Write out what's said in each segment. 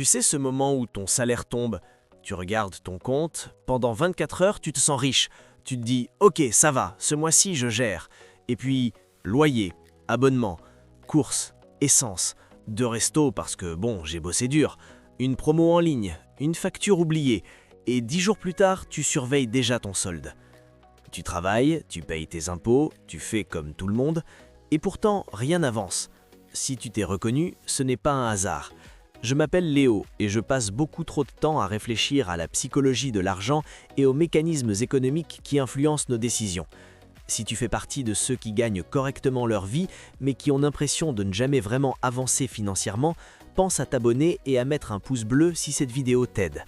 Tu sais ce moment où ton salaire tombe, tu regardes ton compte, pendant 24 heures tu te sens riche, tu te dis « Ok, ça va, ce mois-ci je gère ». Et puis, loyer, abonnement, courses, essence, 2 restos parce que bon, j'ai bossé dur, une promo en ligne, une facture oubliée, et 10 jours plus tard, tu surveilles déjà ton solde. Tu travailles, tu payes tes impôts, tu fais comme tout le monde, et pourtant rien n'avance. Si tu t'es reconnu, ce n'est pas un hasard. Je m'appelle Léo et je passe beaucoup trop de temps à réfléchir à la psychologie de l'argent et aux mécanismes économiques qui influencent nos décisions. Si tu fais partie de ceux qui gagnent correctement leur vie, mais qui ont l'impression de ne jamais vraiment avancer financièrement, pense à t'abonner et à mettre un pouce bleu si cette vidéo t'aide.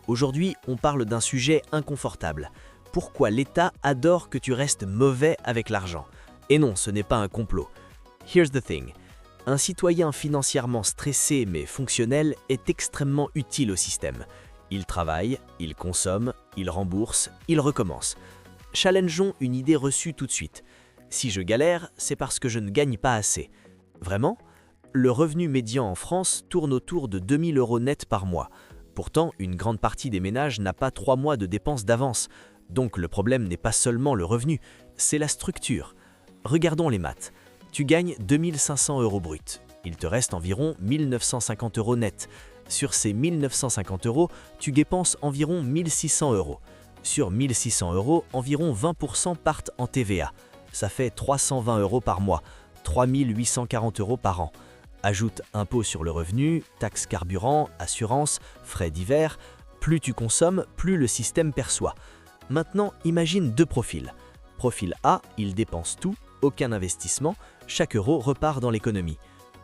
Aujourd'hui, on parle d'un sujet inconfortable. Pourquoi l'État adore que tu restes mauvais avec l'argent? Et non, ce n'est pas un complot. Here's the thing. Un citoyen financièrement stressé mais fonctionnel est extrêmement utile au système. Il travaille, il consomme, il rembourse, il recommence. Challengeons une idée reçue tout de suite. Si je galère, c'est parce que je ne gagne pas assez. Vraiment? Le revenu médian en France tourne autour de 2 000 € net par mois. Pourtant, une grande partie des ménages n'a pas 3 mois de dépenses d'avance. Donc le problème n'est pas seulement le revenu, c'est la structure. Regardons les maths. Tu gagnes 2 500 € bruts. Il te reste environ 1 950 € net. Sur ces 1 950 €, tu dépenses environ 1 600 €. Sur 1 600 €, environ 20% partent en TVA. Ça fait 320 € par mois, 3 840 € par an. Ajoute impôt sur le revenu, taxes carburant, assurance, frais divers. Plus tu consommes, plus le système perçoit. Maintenant, imagine 2 profils. Profil A, il dépense tout, aucun investissement, chaque euro repart dans l'économie.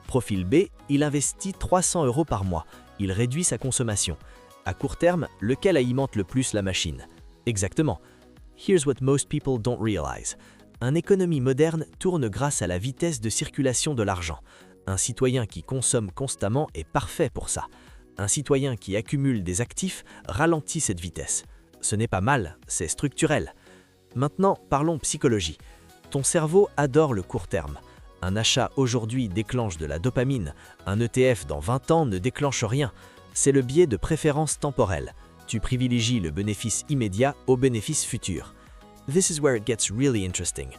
Profil B, il investit 300 € par mois, il réduit sa consommation. À court terme, lequel alimente le plus la machine? Exactement. Here's what most people don't realize. Une économie moderne tourne grâce à la vitesse de circulation de l'argent. Un citoyen qui consomme constamment est parfait pour ça. Un citoyen qui accumule des actifs ralentit cette vitesse. Ce n'est pas mal, c'est structurel. Maintenant, parlons psychologie. Ton cerveau adore le court terme. Un achat aujourd'hui déclenche de la dopamine, un ETF dans 20 ans ne déclenche rien. C'est le biais de préférence temporelle. Tu privilégies le bénéfice immédiat au bénéfice futur. This is where it gets really interesting.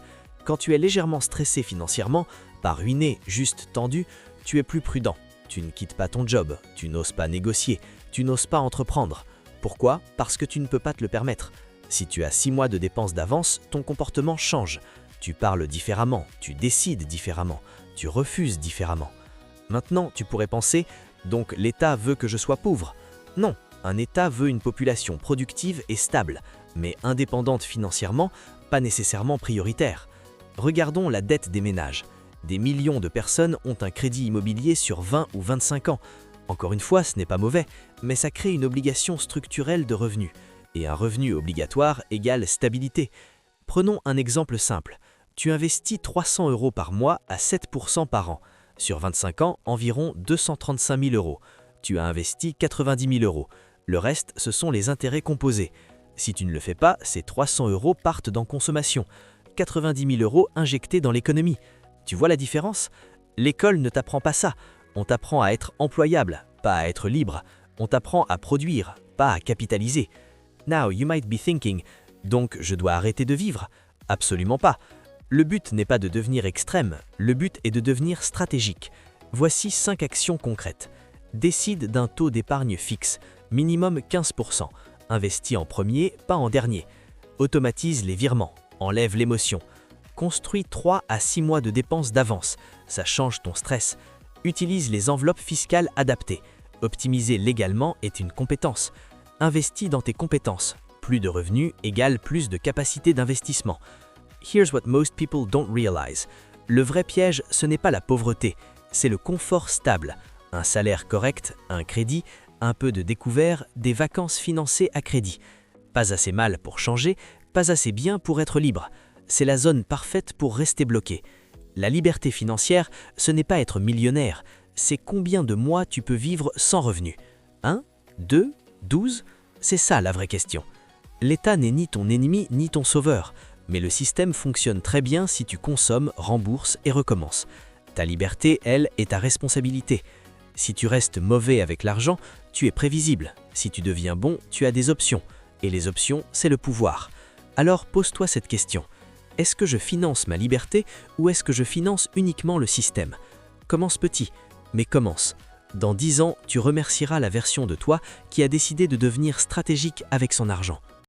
Quand tu es légèrement stressé financièrement, pas ruiné, juste tendu, tu es plus prudent. Tu ne quittes pas ton job, tu n'oses pas négocier, tu n'oses pas entreprendre. Pourquoi? Parce que tu ne peux pas te le permettre. Si tu as 6 mois de dépenses d'avance, ton comportement change. Tu parles différemment, tu décides différemment, tu refuses différemment. Maintenant, tu pourrais penser, donc l'État veut que je sois pauvre. Non, un État veut une population productive et stable, mais indépendante financièrement, pas nécessairement prioritaire. Regardons la dette des ménages. Des millions de personnes ont un crédit immobilier sur 20 ou 25 ans. Encore une fois, ce n'est pas mauvais, mais ça crée une obligation structurelle de revenus. Et un revenu obligatoire égale stabilité. Prenons un exemple simple. Tu investis 300 € par mois à 7% par an. Sur 25 ans, environ 235 000 €. Tu as investi 90 000 €. Le reste, ce sont les intérêts composés. Si tu ne le fais pas, ces 300 € partent dans consommation. 90 000 € injectés dans l'économie. Tu vois la différence? L'école ne t'apprend pas ça. On t'apprend à être employable, pas à être libre. On t'apprend à produire, pas à capitaliser. Now, you might be thinking, donc je dois arrêter de vivre? Absolument pas. Le but n'est pas de devenir extrême, le but est de devenir stratégique. Voici 5 actions concrètes. Décide d'un taux d'épargne fixe, minimum 15%. Investis en premier, pas en dernier. Automatise les virements, enlève l'émotion. Construis 3 à 6 mois de dépenses d'avance, ça change ton stress. Utilise les enveloppes fiscales adaptées. Optimiser légalement est une compétence. Investis dans tes compétences. Plus de revenus égale plus de capacité d'investissement. Here's what most people don't realize. Le vrai piège, ce n'est pas la pauvreté, c'est le confort stable. Un salaire correct, un crédit, un peu de découvert, des vacances financées à crédit. Pas assez mal pour changer, pas assez bien pour être libre. C'est la zone parfaite pour rester bloqué. La liberté financière, ce n'est pas être millionnaire, c'est combien de mois tu peux vivre sans revenu. 1, 2, 12, c'est ça la vraie question. L'État n'est ni ton ennemi ni ton sauveur, mais le système fonctionne très bien si tu consommes, rembourses et recommences. Ta liberté, elle, est ta responsabilité. Si tu restes mauvais avec l'argent, tu es prévisible. Si tu deviens bon, tu as des options. Et les options, c'est le pouvoir. Alors pose-toi cette question. Est-ce que je finance ma liberté ou est-ce que je finance uniquement le système? Commence petit, mais commence. Dans 10 ans, tu remercieras la version de toi qui a décidé de devenir stratégique avec son argent.